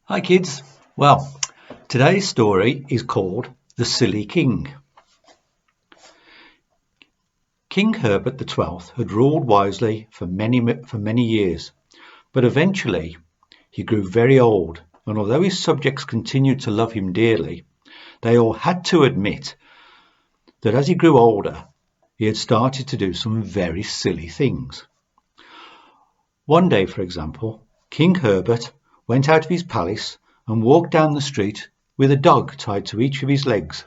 Hi kids. Well, today's story is called The Silly King. King Herbert the 12th had ruled wisely for many years, but eventually he grew very old, and although his subjects continued to love him dearly, they all had to admit that as he grew older, he had started to do some very silly things. One day, for example, King Herbert went out of his palace and walked down the street with a dog tied to each of his legs.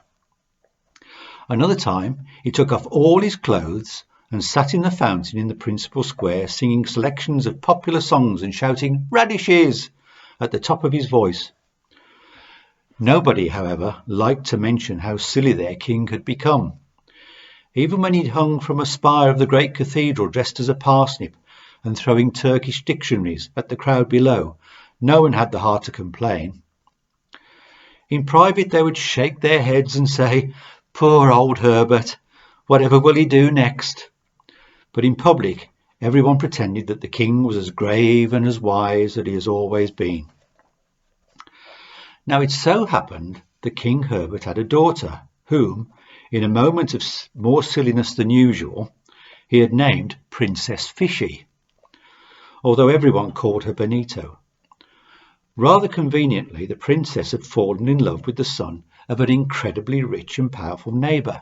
Another time he took off all his clothes and sat in the fountain in the principal square, singing selections of popular songs and shouting "Radishes" at the top of his voice. Nobody, however, liked to mention how silly their king had become. Even when he'd hung from a spire of the great cathedral dressed as a parsnip and throwing Turkish dictionaries at the crowd below, no one had the heart to complain. In private they would shake their heads and say, "Poor old Herbert, whatever will he do next?" But in public everyone pretended that the king was as grave and as wise as he has always been. Now it so happened that King Herbert had a daughter, whom, in a moment of more silliness than usual, he had named Princess Fishy, although everyone called her Benito. Rather conveniently, the princess had fallen in love with the son of an incredibly rich and powerful neighbour,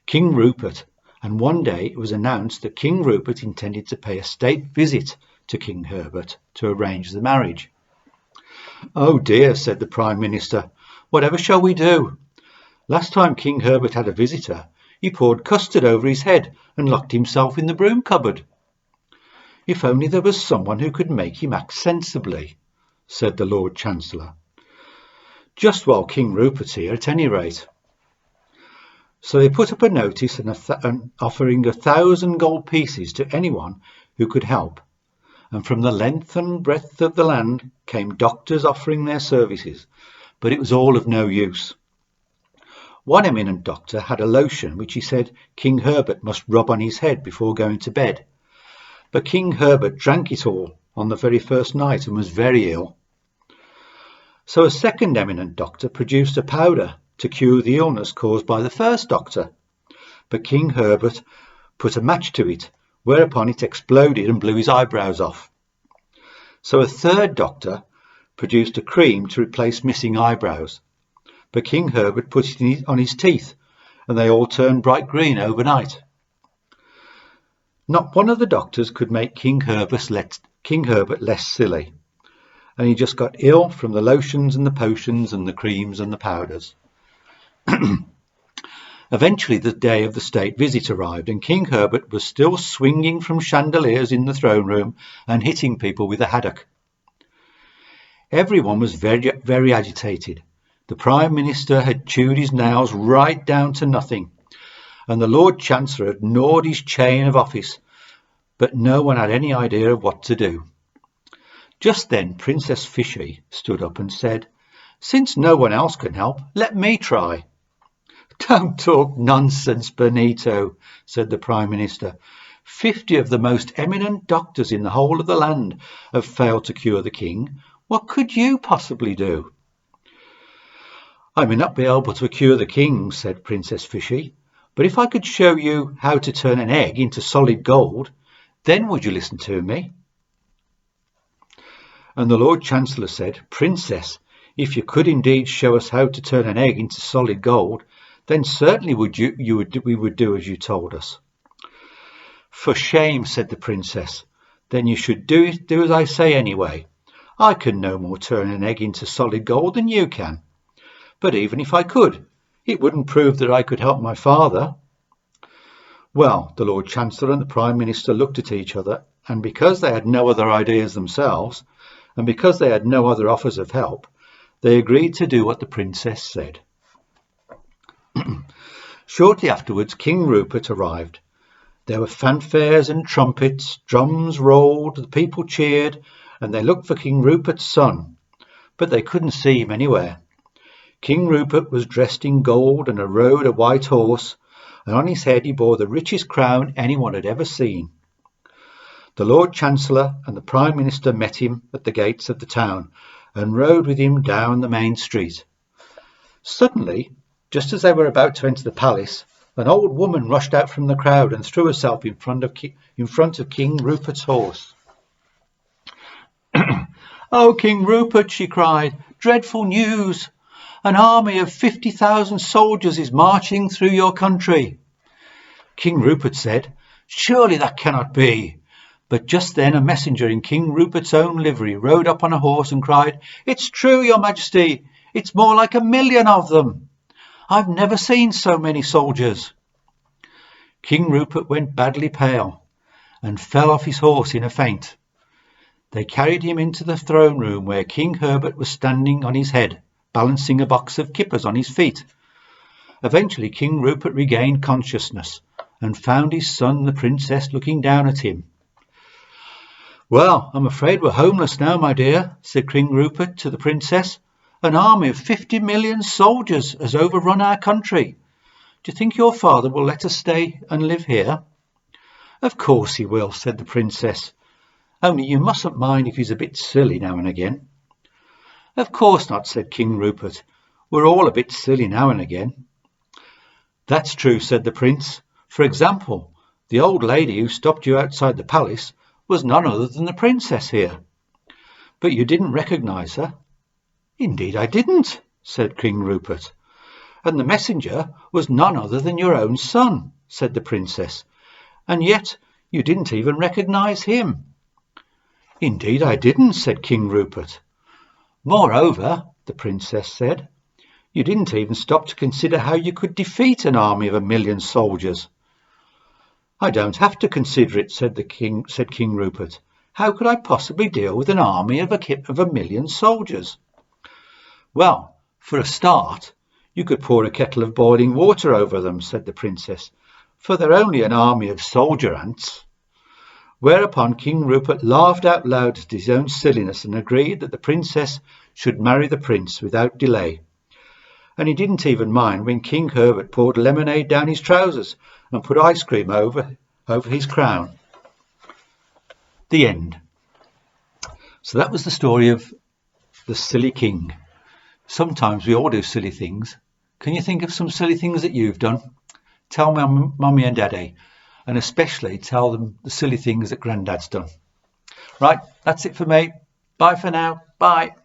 King Rupert, and one day it was announced that King Rupert intended to pay a state visit to King Herbert to arrange the marriage. "Oh dear," said the Prime Minister, "whatever shall we do? Last time King Herbert had a visitor, he poured custard over his head and locked himself in the broom cupboard." "If only there was someone who could make him act sensibly," said the Lord Chancellor. "Just while King Rupert's here, at any rate." So they put up a notice and offering 1,000 gold pieces to anyone who could help, and from the length and breadth of the land came doctors offering their services, but it was all of no use. One eminent doctor had a lotion which he said King Herbert must rub on his head before going to bed, but King Herbert drank it all on the very first night and was very ill. So a second eminent doctor produced a powder to cure the illness caused by the first doctor, but King Herbert put a match to it, whereupon it exploded and blew his eyebrows off. So a third doctor produced a cream to replace missing eyebrows, but King Herbert put it on his teeth, and they all turned bright green overnight. Not one of the doctors could make King Herbert less silly, and he just got ill from the lotions and the potions and the creams and the powders. Eventually the day of the state visit arrived, and King Herbert was still swinging from chandeliers in the throne room and hitting people with a haddock. Everyone was very agitated. The Prime Minister had chewed his nails right down to nothing, and the Lord Chancellor had gnawed his chain of office, but no one had any idea of what to do. Just then Princess Fishy stood up and said, "Since no one else can help, let me try." "Don't talk nonsense, Benito," said the Prime Minister. 50 of the most eminent doctors in the whole of the land have failed to cure the king. What could you possibly do?" "I may not be able to cure the king," said Princess Fishy, "but if I could show you how to turn an egg into solid gold, then would you listen to me?" And the Lord Chancellor said, "Princess, if you could indeed show us how to turn an egg into solid gold, then certainly we would do as you told us." "For shame," said the princess. "Then you should do as I say anyway. I can no more turn an egg into solid gold than you can. But even if I could, it wouldn't prove that I could help my father." Well, the Lord Chancellor and the Prime Minister looked at each other, and because they had no other ideas themselves, and because they had no other offers of help, they agreed to do what the princess said. Shortly afterwards, King Rupert arrived. There were fanfares and trumpets, drums rolled, the people cheered, and they looked for King Rupert's son, but they couldn't see him anywhere. King Rupert was dressed in gold and rode a white horse, and on his head he bore the richest crown anyone had ever seen. The Lord Chancellor and the Prime Minister met him at the gates of the town, and rode with him down the main street. Suddenly, just as they were about to enter the palace, an old woman rushed out from the crowd and threw herself in front of King Rupert's horse. "Oh, King Rupert," she cried, "dreadful news! An army of 50,000 soldiers is marching through your country." King Rupert said, "Surely that cannot be." But just then a messenger in King Rupert's own livery rode up on a horse and cried, "It's true, your majesty. It's more like 1,000,000 of them. I've never seen so many soldiers." King Rupert went badly pale and fell off his horse in a faint. They carried him into the throne room where King Herbert was standing on his head, balancing a box of kippers on his feet. Eventually King Rupert regained consciousness and found his son, the princess, looking down at him. "Well, I'm afraid we're homeless now, my dear," said King Rupert to the princess. "An army of 50 million soldiers has overrun our country. Do you think your father will let us stay and live here?" "Of course he will," said the princess. "Only you mustn't mind if he's a bit silly now and again." "Of course not," said King Rupert. "We're all a bit silly now and again." "That's true," said the prince. "For example, the old lady who stopped you outside the palace was none other than the princess here. But you didn't recognize her." "Indeed I didn't," said King Rupert. "And the messenger was none other than your own son," said the princess. "And yet you didn't even recognize him." "Indeed I didn't," said King Rupert. "Moreover," the princess said, "you didn't even stop to consider how you could defeat an army of 1,000,000 soldiers." "I don't have to consider it," said King Rupert. "How could I possibly deal with an army of 1,000,000 soldiers?" "Well, for a start, you could pour a kettle of boiling water over them," said the princess, "for they're only an army of soldier ants." Whereupon King Rupert laughed out loud at his own silliness and agreed that the princess should marry the prince without delay. And he didn't even mind when King Herbert poured lemonade down his trousers and put ice cream over his crown. The end. So that was the story of the silly king. Sometimes we all do silly things. Can you think of some silly things that you've done? Tell Mummy and Daddy, and especially tell them the silly things that Grandad's done. Right, that's it for me. Bye for now. Bye.